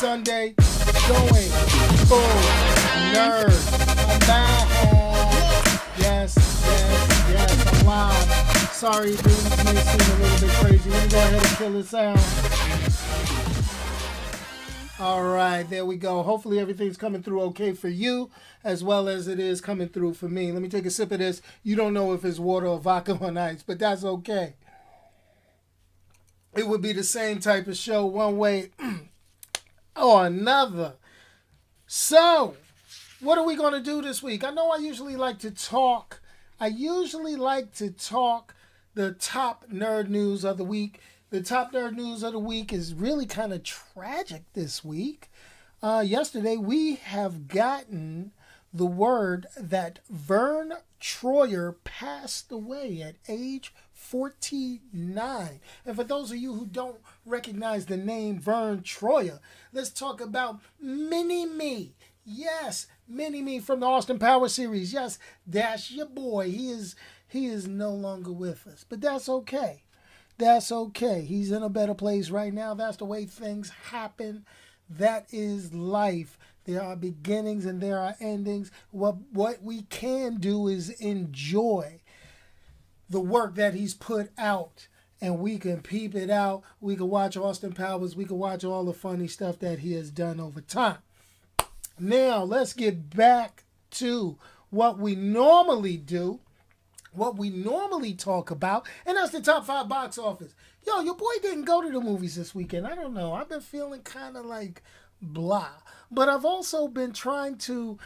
Sunday. Going full nerd. I'm back. Yes, I'm live. Sorry, things may seem a little bit crazy. Let me go ahead and kill this out. All right, there we go. Hopefully everything's coming through okay for you as well as it is coming through for me. Let me take a sip of this. You don't know if it's water or vodka on ice, but that's okay. It would be the same type of show one way or another. So, what are we going to do this week? I know I usually like to talk the top nerd news of the week. The top nerd news of the week is really kind of tragic this week. Yesterday, we have gotten the word that Vern Troyer passed away at age 49. And for those of you who don't recognize the name Vern Troyer, let's talk about Mini-Me. Yes, Mini-Me from the Austin Powers series. Yes, that's your boy. He is no longer with us, but that's okay. That's okay. He's in a better place right now. That's the way things happen. That is life. There are beginnings and there are endings. What we can do is enjoy the work that he's put out, and we can peep it out. We can watch Austin Powers. We can watch all the funny stuff that he has done over time. Now, let's get back to what we normally do. What we normally talk about, and that's the top 5 box office. Yo, your boy didn't go to the movies this weekend. I don't know. I've been feeling kind of like blah. But I've also been trying to,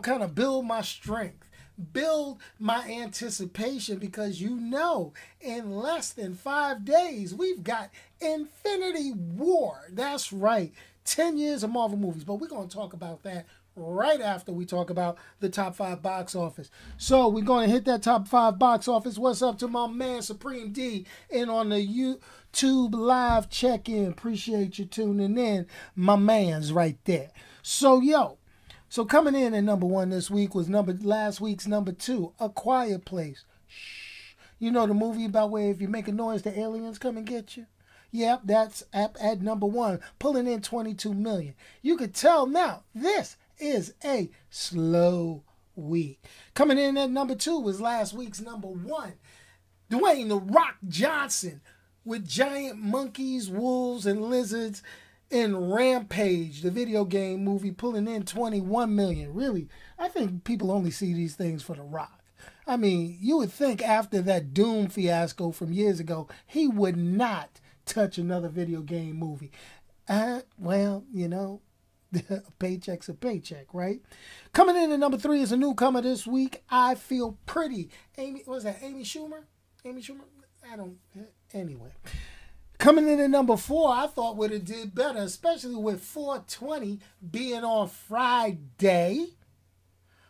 kind of build my strength, build my anticipation, because in less than 5 days, we've got Infinity War. That's right. 10 years of Marvel movies. But we're going to talk about that right after we talk about the top 5 box office. So we're going to hit that top 5 box office. What's up to my man Supreme D in on the YouTube live check-in. Appreciate you tuning in. My man's right there. So coming in at number 1 this week was last week's number 2, A Quiet Place. Shh. You know the movie about where if you make a noise, the aliens come and get you? Yep, that's at number 1, pulling in 22 million. You could tell now this is a slow week. Coming in at number 2 was last week's number 1, Dwayne "The Rock" Johnson with giant monkeys, wolves, and lizards in Rampage, the video game movie, pulling in 21 million. Really, I think people only see these things for The Rock. I mean, you would think after that Doom fiasco from years ago, he would not touch another video game movie. A paycheck's a paycheck, right? Coming in at number 3 is a newcomer this week, I Feel Pretty. Amy Schumer? Anyway. Coming in at number 4, I thought would have did better, especially with 420 being on Friday.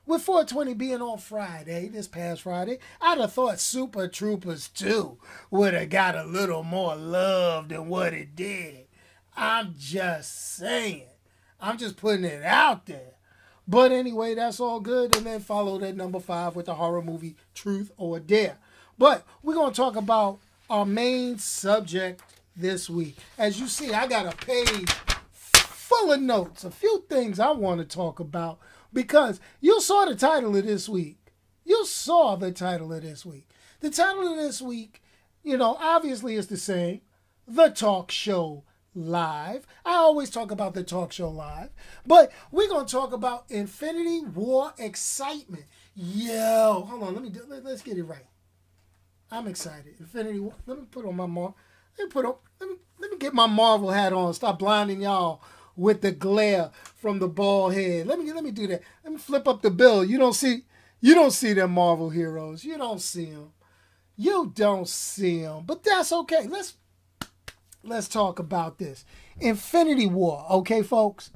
With 420 being on Friday, this past Friday, I'd have thought Super Troopers 2 would have got a little more love than what it did. I'm just saying. I'm just putting it out there. But anyway, that's all good. And then followed at number 5 with the horror movie Truth or Dare. But we're going to talk about our main subject this week. As you see, I got a page full of notes. A few things I want to talk about because you saw the title of this week. The title of this week, obviously is the same. The Talk Show Live. I always talk about the Talk Show Live, but we're going to talk about Infinity War excitement. Yo, hold on, let's get it right. I'm excited. Infinity War. Let me put on my let me get my Marvel hat on. Stop blinding y'all with the glare from the bald head. Let me do that. Let me flip up the bill. You don't see them Marvel heroes. You don't see them. But that's okay. Let's talk about this. Infinity War, okay, folks,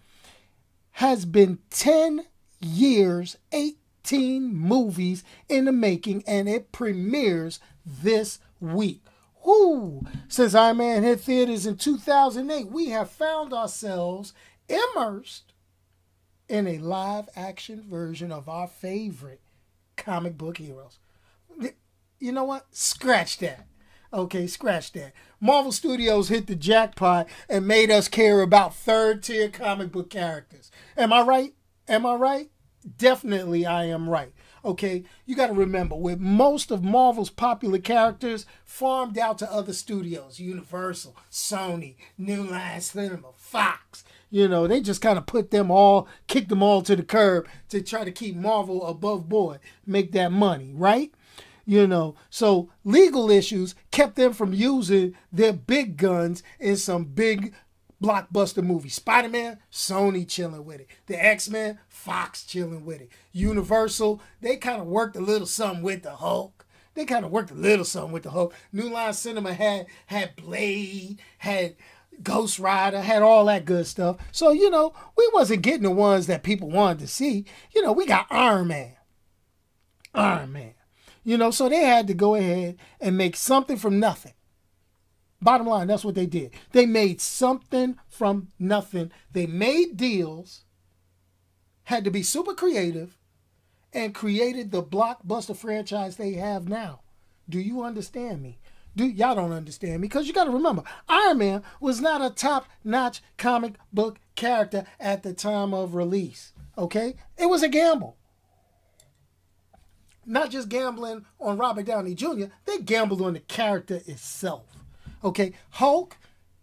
has been 10 years, 18 movies in the making, and it premieres this week. Woo! Since Iron Man hit theaters in 2008, we have found ourselves immersed in a live-action version of our favorite comic book heroes. You know what? Scratch that. Okay, scratch that. Marvel Studios hit the jackpot and made us care about third-tier comic book characters. Am I right? Am I right? Definitely I am right. Okay, you got to remember, with most of Marvel's popular characters farmed out to other studios, Universal, Sony, New Line Cinema, Fox, they just kind of kicked them all to the curb to try to keep Marvel above board, make that money, right? So legal issues kept them from using their big guns in some big blockbuster movies. Spider-Man, Sony chilling with it. The X-Men, Fox chilling with it. Universal, they kind of worked a little something with the Hulk. New Line Cinema had Blade, had Ghost Rider, had all that good stuff. So, we wasn't getting the ones that people wanted to see. We got Iron Man. So they had to go ahead and make something from nothing. Bottom line, that's what they did. They made something from nothing. They made deals, had to be super creative, and created the blockbuster franchise they have now. Do you understand me? Y'all don't understand me, because you got to remember, Iron Man was not a top-notch comic book character at the time of release. Okay? It was a gamble. Not just gambling on Robert Downey Jr., they gambled on the character itself. Okay, Hulk,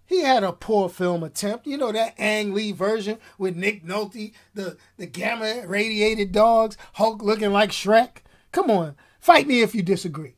he had a poor film attempt. That Ang Lee version with Nick Nolte, the gamma radiated dogs, Hulk looking like Shrek. Come on, fight me if you disagree.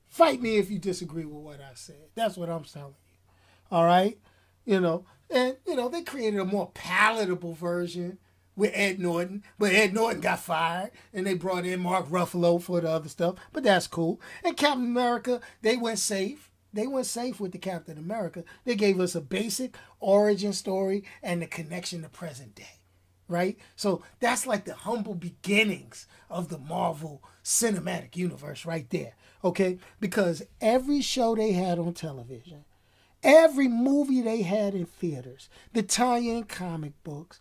Fight me if you disagree with what I said. That's what I'm telling you. All right? They created a more palatable version with Ed Norton, but Ed Norton got fired, and they brought in Mark Ruffalo for the other stuff, but that's cool. And Captain America, they went safe. They went safe with the Captain America. They gave us a basic origin story and the connection to present day, right? So that's like the humble beginnings of the Marvel Cinematic Universe right there, okay? Because every show they had on television, every movie they had in theaters, the tie-in comic books,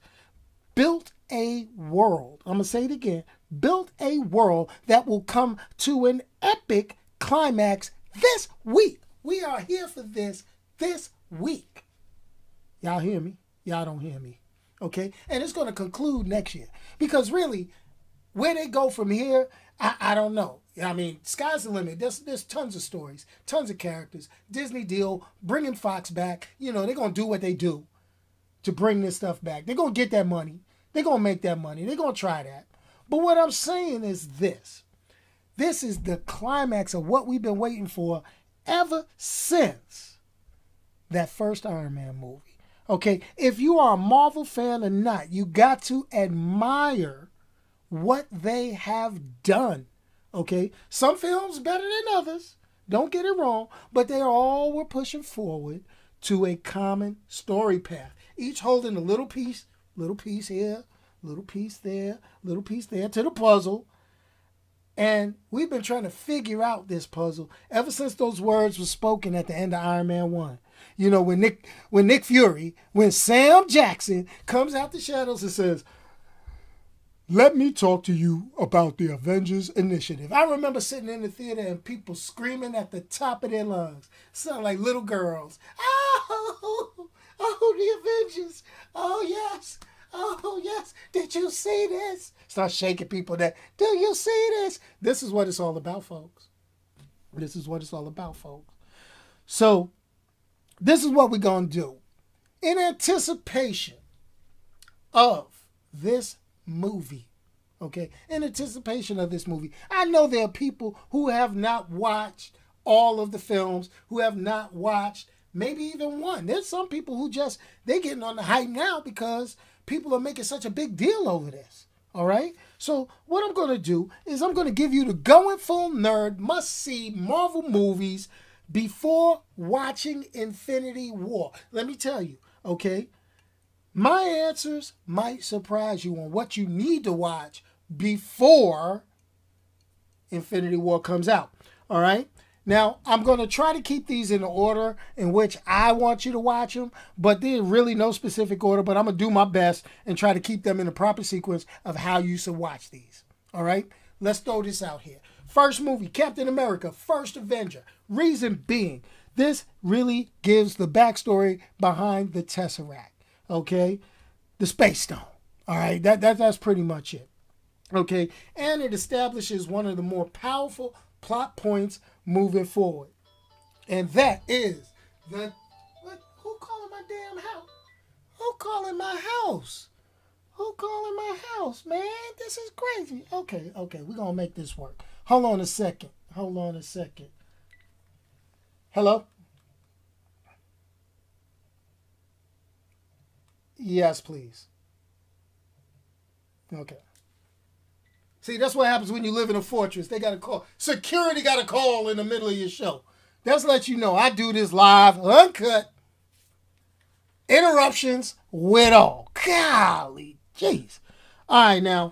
built a world. I'm going to say it again. Built a world that will come to an epic climax this week. We are here for this week. Y'all hear me? Y'all don't hear me. Okay? And it's going to conclude next year. Because really, where they go from here, I don't know. I mean, sky's the limit. There's tons of stories, tons of characters. Disney deal, bringing Fox back. They're going to do what they do to bring this stuff back. They're going to get that money. They're going to make that money. They're going to try that. But what I'm saying is this. This is the climax of what we've been waiting for ever since that first Iron Man movie. Okay, if you are a Marvel fan or not, you got to admire what they have done. Okay, some films better than others. Don't get it wrong, but they all were pushing forward to a common story path, each holding a little piece here, little piece there, little piece there to the puzzle. And we've been trying to figure out this puzzle ever since those words were spoken at the end of Iron Man 1. When Sam Jackson comes out the shadows and says, "Let me talk to you about the Avengers Initiative." I remember sitting in the theater and people screaming at the top of their lungs. Sound like little girls. Oh, the Avengers. Oh, yes. Oh, yes. Did you see this? Start shaking people that, do you see this? This is what it's all about, folks. This is what it's all about, folks. So, this is what we're going to do. In anticipation of this movie, okay? In anticipation of this movie, I know there are people who have not watched all of the films, who have not watched maybe even one. There's some people who they're getting on the hype now because people are making such a big deal over this. All right? So what I'm going to do is I'm going to give you the Going Full Nerd must-see Marvel movies before watching Infinity War. Let me tell you, okay? My answers might surprise you on what you need to watch before Infinity War comes out. All right? Now, I'm going to try to keep these in the order in which I want you to watch them, but there's really no specific order, but I'm going to do my best and try to keep them in the proper sequence of how you should watch these. All right? Let's throw this out here. First movie, Captain America, First Avenger. Reason being, this really gives the backstory behind the Tesseract. Okay? The Space Stone. All right? That's pretty much it. Okay? And it establishes one of the more powerful plot points moving forward. And that is the... Who calling my damn house? Who calling my house? Who calling my house, man? This is crazy. Okay, we're going to make this work. Hold on a second. Hello? Yes, please. Okay. See, that's what happens when you live in a fortress. They got to call. Security got to call in the middle of your show. That's to let you know I do this live, uncut. Interruptions with all. Golly, jeez. All right, now.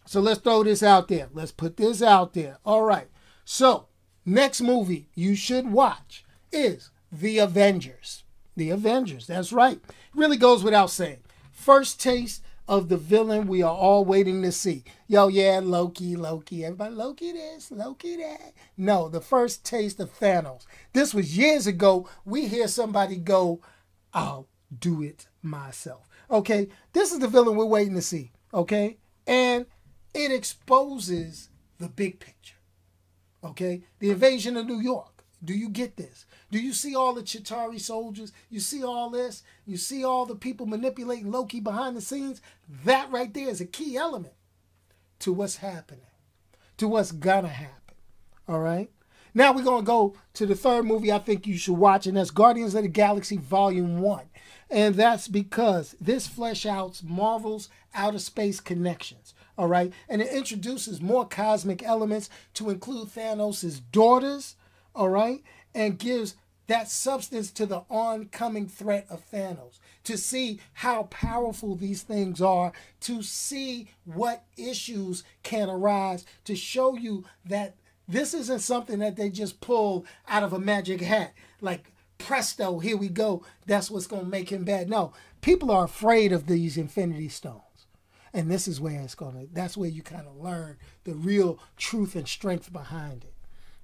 So let's throw this out there. Let's put this out there. All right. So, next movie you should watch is The Avengers. The Avengers, that's right. It really goes without saying. First taste of the villain we are all waiting to see. Yo, yeah, Loki. Everybody, Loki this, Loki that. No, the first taste of Thanos. This was years ago. We hear somebody go, I'll do it myself. Okay, this is the villain we're waiting to see. Okay, and it exposes the big picture. Okay, the invasion of New York. Do you get this? Do you see all the Chitauri soldiers? You see all this? You see all the people manipulating Loki behind the scenes? That right there is a key element to what's happening, to what's gonna happen. All right? Now we're going to go to the third movie I think you should watch, and that's Guardians of the Galaxy Volume 1. And that's because this flesh out Marvel's outer space connections. All right? And it introduces more cosmic elements to include Thanos' daughters. All right? And gives that substance to the oncoming threat of Thanos. To see how powerful these things are. To see what issues can arise. To show you that this isn't something that they just pulled out of a magic hat. Like, presto, here we go. That's what's going to make him bad. No, people are afraid of these Infinity Stones. And this is where that's where you kind of learn the real truth and strength behind it.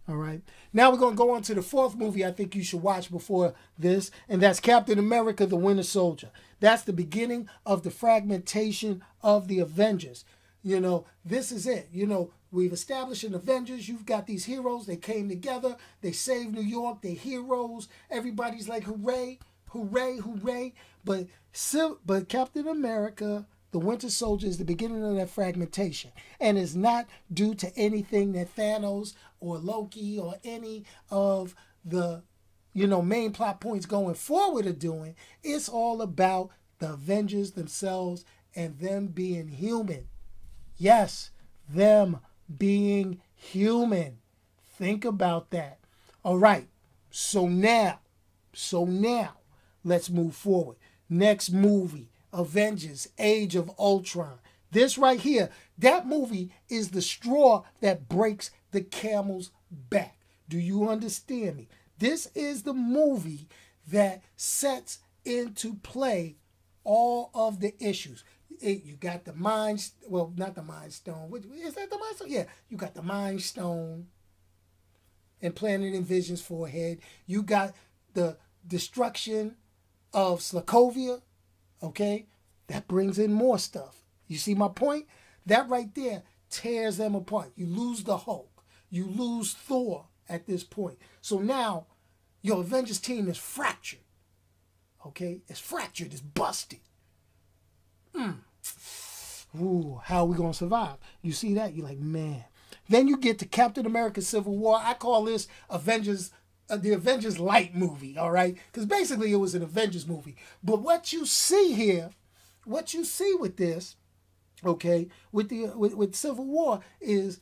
All right. Now we're going to go on to the fourth movie I think you should watch before this, and that's Captain America, the Winter Soldier. That's the beginning of the fragmentation of the Avengers. You know, this is it. You know, we've established an Avengers. You've got these heroes. They came together. They saved New York. They're heroes. Everybody's like, hooray, hooray, hooray. But Captain America, the Winter Soldier, is the beginning of that fragmentation. And it's not due to anything that Thanos or Loki or any of the, main plot points going forward are doing. It's all about the Avengers themselves and them being human. Yes, them being human. Think about that. All right. So now, let's move forward. Next movie, Avengers, Age of Ultron. This right here, that movie is the straw that breaks the camel's back. Do you understand me? This is the movie that sets into play all of the issues. You got the Mind, well, not the Mind Stone. Is that the Mind Stone? Yeah, you got the Mind Stone implanted in Vision's forehead. You got the destruction of Sokovia. Okay, that brings in more stuff. You see my point? That right there tears them apart. You lose the Hulk. You lose Thor at this point. So now your Avengers team is fractured. Okay, it's fractured. It's busted. Ooh, how are we going to survive? You see that? You're like, man. Then you get to Captain America Civil War. I call this Avengers, the Avengers Light movie, all right? Because basically it was an Avengers movie. But what you see here, what you see with this, okay, with Civil War is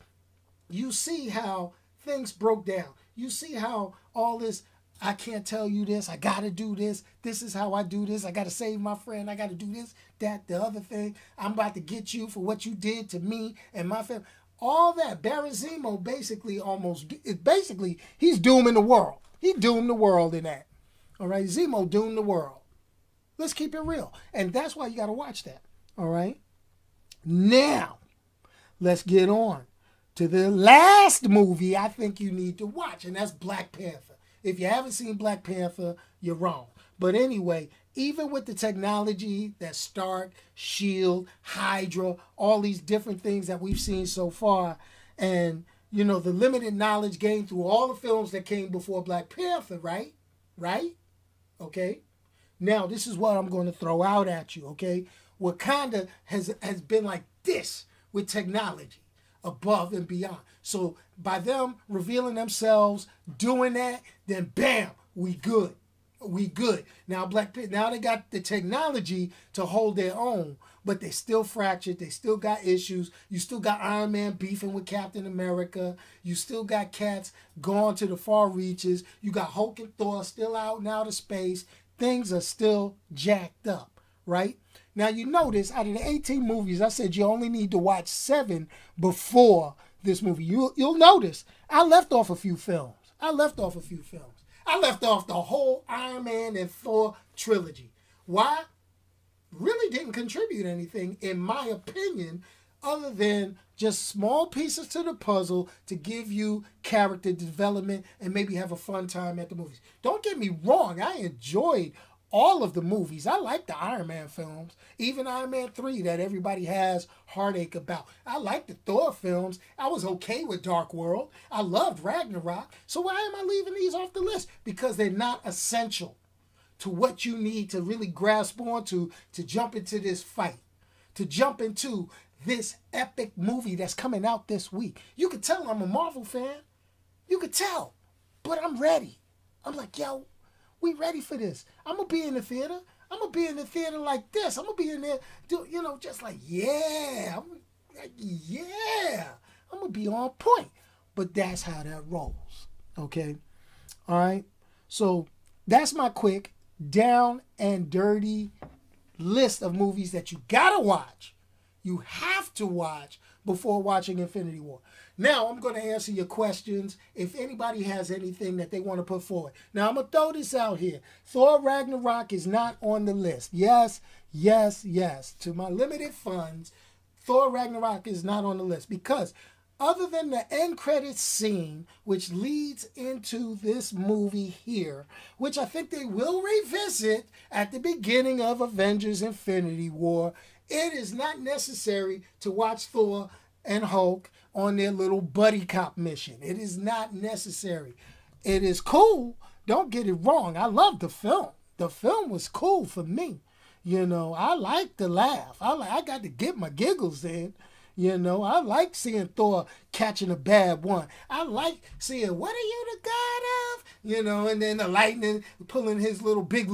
you see how things broke down. You see how all this, I can't tell you this, I got to do this, this is how I do this, I got to save my friend, I got to do this, that, the other thing, I'm about to get you for what you did to me and my family. All that, Baron Zemo basically, he's dooming the world. He doomed the world in that. All right, Zemo doomed the world. Let's keep it real. And that's why you got to watch that. All right? Now, let's get on to the last movie I think you need to watch, and that's Black Panther. If you haven't seen Black Panther, you're wrong. But anyway, even with the technology that Stark, Shield, Hydra, all these different things that we've seen so far, and the limited knowledge gained through all the films that came before Black Panther, right? Right? Okay. Now this is what I'm going to throw out at you. Okay. Wakanda has been like this with technology above and beyond. So by them revealing themselves, doing that, then bam, we good. We good. Now now they got the technology to hold their own, but they still fractured. They still got issues. You still got Iron Man beefing with Captain America. You still got cats going to the far reaches. You got Hulk and Thor still out in outer space. Things are still jacked up, right? Now you notice out of the 18 movies, I said you only need to watch 7 before this movie. You'll notice I left off a few films. I left off the whole Iron Man and Thor trilogy. Why? Really didn't contribute anything, in my opinion, other than just small pieces to the puzzle to give you character development and maybe have a fun time at the movies. Don't get me wrong, I enjoyed all of the movies. I like the Iron Man films, even Iron Man 3 that everybody has heartache about. I like the Thor films. I was okay with Dark World. I loved Ragnarok. So why am I leaving these off the list? Because they're not essential to what you need to really grasp onto to jump into this fight, to jump into this epic movie that's coming out this week. You could tell I'm a Marvel fan. You could tell. But I'm ready. I'm like, yo, we ready for this. I'm going to be in the theater. I'm going to be in the theater like this. I'm going to be in there, just like, yeah. I'm going to be on point. But that's how that rolls. Okay? All right? So that's my quick, down and dirty list of movies that you got to watch. You have to watch before watching Infinity War. Now, I'm going to answer your questions if anybody has anything that they want to put forward. Now, I'm going to throw this out here. Thor Ragnarok is not on the list. Yes. To my limited funds, Thor Ragnarok is not on the list because other than the end credits scene, which leads into this movie here, which I think they will revisit at the beginning of Avengers Infinity War, it is not necessary to watch Thor and Hulk on their little buddy cop mission. It is not necessary. It is cool. Don't get it wrong. I love the film. The film was cool for me. I like to laugh. I got to get my giggles in. I like seeing Thor catching a bad one. I like seeing, what are you the god of? And then the lightning pulling his little Big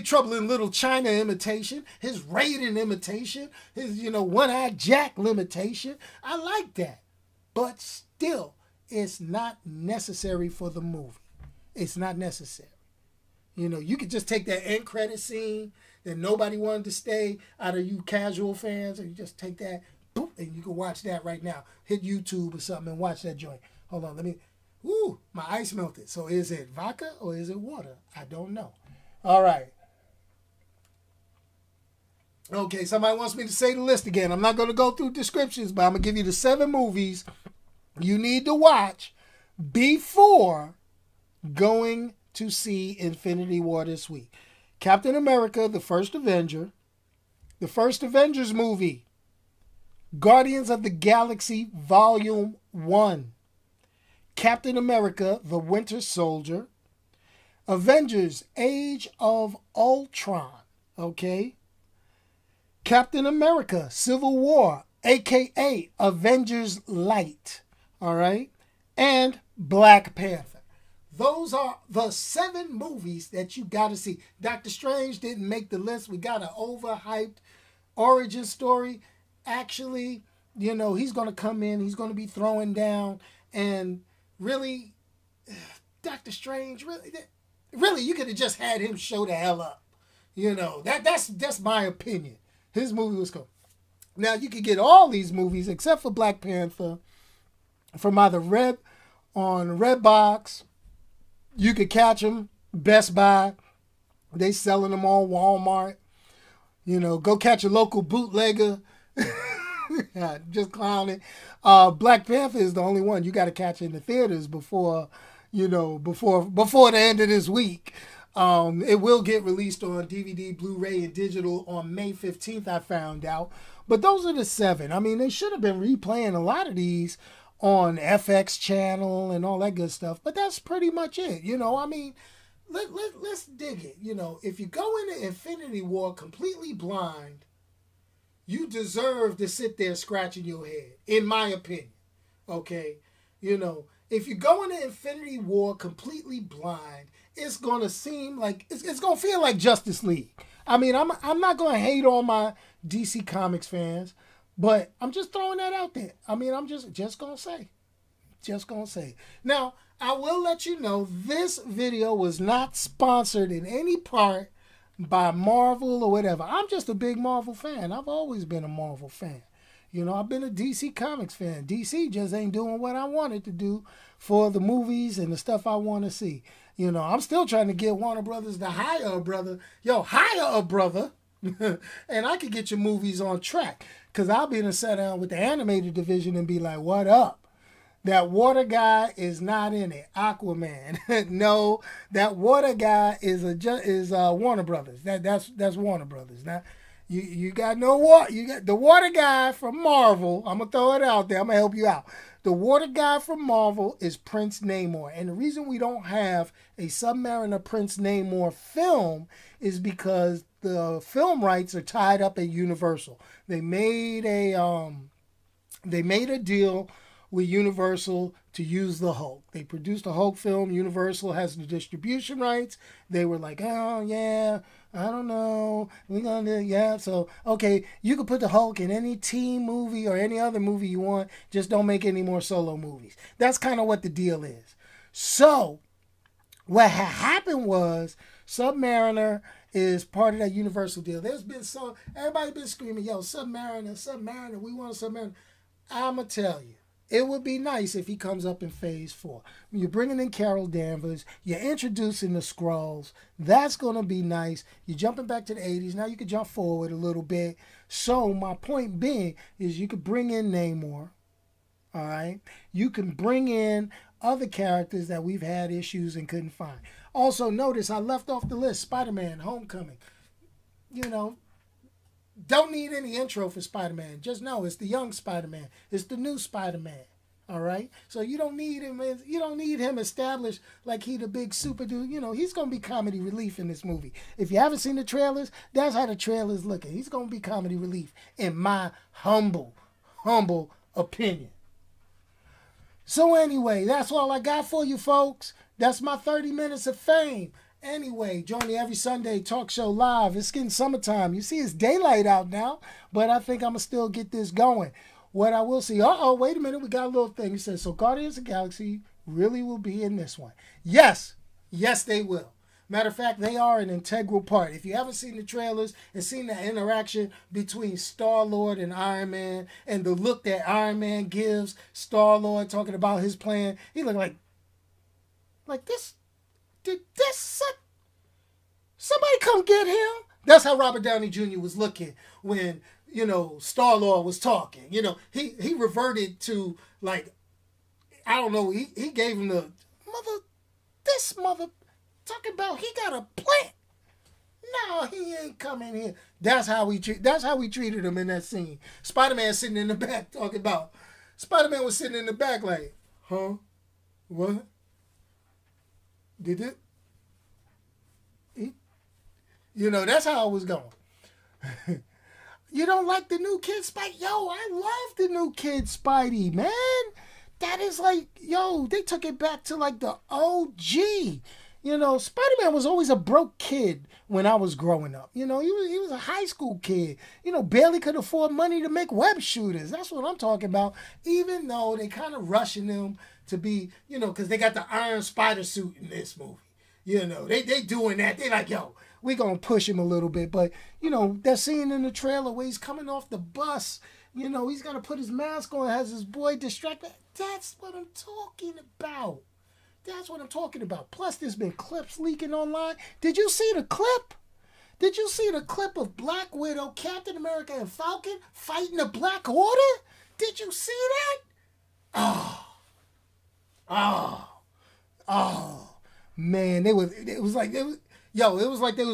Trouble in Little China imitation, his Raiden imitation, his, One-Eyed Jack limitation. I like that. But still, it's not necessary for the movie. It's not necessary. You could just take that end credit scene that nobody wanted to stay out of you casual fans, and you just take that, boop, and you can watch that right now. Hit YouTube or something and watch that joint. Hold on, my ice melted. So is it vodka or is it water? I don't know. All right. Okay, somebody wants me to say the list again. I'm not going to go through descriptions, but I'm going to give you the 7 movies you need to watch before going to see Infinity War this week. Captain America, the First Avenger. The first Avengers movie. Guardians of the Galaxy Volume 1. Captain America, the Winter Soldier. Avengers, Age of Ultron. Okay? Captain America, Civil War, a.k.a. Avengers Light. All right? And Black Panther. Those are the 7 movies that you got to see. Doctor Strange didn't make the list. We got an overhyped origin story. Actually, he's going to come in. He's going to be throwing down. And really, Doctor Strange, really, you could have just had him show the hell up. That's my opinion. His movie was cool. Now, you could get all these movies, except for Black Panther, from either Redbox. You could catch them, Best Buy. They selling them on Walmart. Go catch a local bootlegger. Just clowning. Black Panther is the only one you got to catch in the theaters before, before the end of this week. It will get released on DVD, Blu-ray, and digital on May 15th, I found out. But those are the 7. I mean, they should have been replaying a lot of these on FX channel and all that good stuff. But that's pretty much it. I mean, let's dig it. If you go into Infinity War completely blind, you deserve to sit there scratching your head, in my opinion. Okay? If you go into Infinity War completely blind, it's going to seem like, it's going to feel like Justice League. I mean, I'm not going to hate on my DC Comics fans, but I'm just throwing that out there. I mean, I'm just going to say. Just going to say. Now, I will let you know this video was not sponsored in any part by Marvel or whatever. I'm just a big Marvel fan. I've always been a Marvel fan. I've been a DC Comics fan. DC just ain't doing what I wanted to do for the movies and the stuff I want to see. I'm still trying to get Warner Brothers to hire a brother. Hire a brother. And I could get your movies on track. Because I'll be in a sit down with the animated division and be like, what up? That water guy is not in it. Aquaman. No, that water guy is Warner Brothers. That's Warner Brothers. Now, you got no water. You got the water guy from Marvel. I'm gonna throw it out there. I'm gonna help you out. The water guy from Marvel is Prince Namor, and the reason we don't have a Submariner Prince Namor film is because the film rights are tied up at Universal. They made a deal with Universal to use the Hulk. They produced a Hulk film. Universal has the distribution rights. They were like, oh, yeah, I don't know. We're going to, yeah. So, okay, you can put the Hulk in any team movie or any other movie you want. Just don't make any more solo movies. That's kind of what the deal is. So, what happened was Submariner is part of that Universal deal. Everybody's been screaming, yo, Submariner, we want a Submariner. I'm going to tell you. It would be nice if he comes up in Phase 4. You're bringing in Carol Danvers. You're introducing the Skrulls. That's going to be nice. You're jumping back to the 80s. Now you can jump forward a little bit. So my point being is you could bring in Namor. All right? You can bring in other characters that we've had issues and couldn't find. Also, notice I left off the list. Spider-Man, Homecoming. Don't need any intro for Spider-Man. Just know it's the young Spider-Man. It's the new Spider-Man. All right? So you don't need him established like he the big super dude. He's going to be comedy relief in this movie. If you haven't seen the trailers, that's how the trailer's looking. He's going to be comedy relief in my humble opinion. So anyway, that's all I got for you folks. That's my 30 minutes of fame. Anyway, join me every Sunday, Talk Show Live. It's getting summertime. You see, it's daylight out now, but I think I'm going to still get this going. What I will see, wait a minute, we got a little thing. It says, so Guardians of the Galaxy really will be in this one. Yes, they will. Matter of fact, they are an integral part. If you haven't seen the trailers and seen the interaction between Star-Lord and Iron Man and the look that Iron Man gives Star-Lord talking about his plan, he looked like this. Did this somebody come get him? That's how Robert Downey Jr. was looking when, Star-Lord was talking. He reverted to, like, I don't know, he gave him the mother talking about he got a plant. No, he ain't coming here. That's how we treated him in that scene. Spider-Man sitting in the back talking about. Spider-Man was sitting in the back like, huh? What? Did it? That's how it was going. You don't like the new Kid Spidey? Yo, I love the new Kid Spidey, man. That is like, they took it back to like the OG. Spider-Man was always a broke kid when I was growing up. He was a high school kid. Barely could afford money to make web shooters. That's what I'm talking about. Even though they kind of rushing him to be, because they got the Iron Spider suit in this movie. They doing that. They like, yo, we going to push him a little bit. But, that scene in the trailer where he's coming off the bus, he's going to put his mask on, has his boy distracted. That's what I'm talking about. That's what I'm talking about. Plus, there's been clips leaking online. Did you see the clip? Did you see the clip of Black Widow, Captain America, and Falcon fighting the Black Order? Did you see that? Oh, man, it was like they was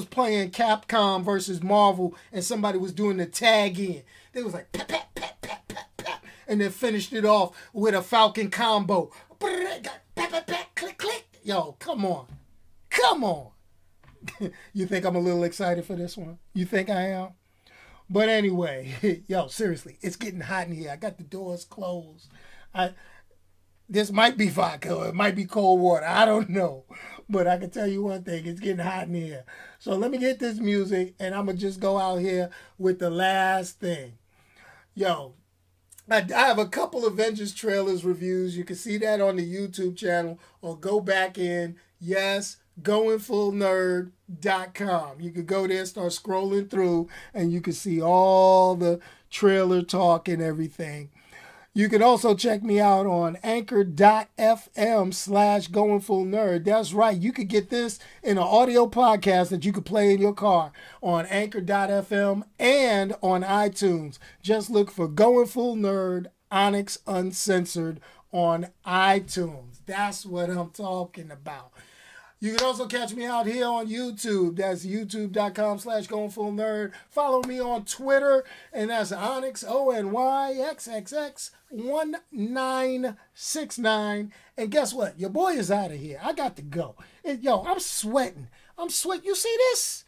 playing Capcom versus Marvel, and somebody was doing the tag in. They was like pat pat pat pat pat pat, and then finished it off with a Falcon combo. Pat pat pat click click. Yo, come on. You think I'm a little excited for this one? You think I am? But anyway, yo, seriously, it's getting hot in here. I got the doors closed. This might be vodka or it might be cold water. I don't know. But I can tell you one thing. It's getting hot in here. So let me get this music and I'm going to just go out here with the last thing. Yo, I have a couple Avengers trailers reviews. You can see that on the YouTube channel or go back in. Yes, GoingFullNerd.com. You could go there, start scrolling through, and you can see all the trailer talk and everything. You can also check me out on anchor.fm/GoingFullNerd. That's right. You could get this in an audio podcast that you could play in your car on anchor.fm and on iTunes. Just look for Going Full Nerd, Onyx Uncensored on iTunes. That's what I'm talking about. You can also catch me out here on YouTube. That's youtube.com/GoingFullNerd. Follow me on Twitter, and that's Onyx, ONYXXX1969. And guess what? Your boy is out of here. I got to go. Yo, I'm sweating. You see this?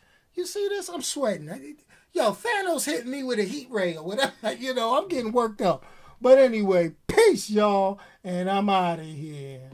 I'm sweating. Yo, Thanos hitting me with a heat ray or whatever. I'm getting worked up. But anyway, peace, y'all, and I'm out of here.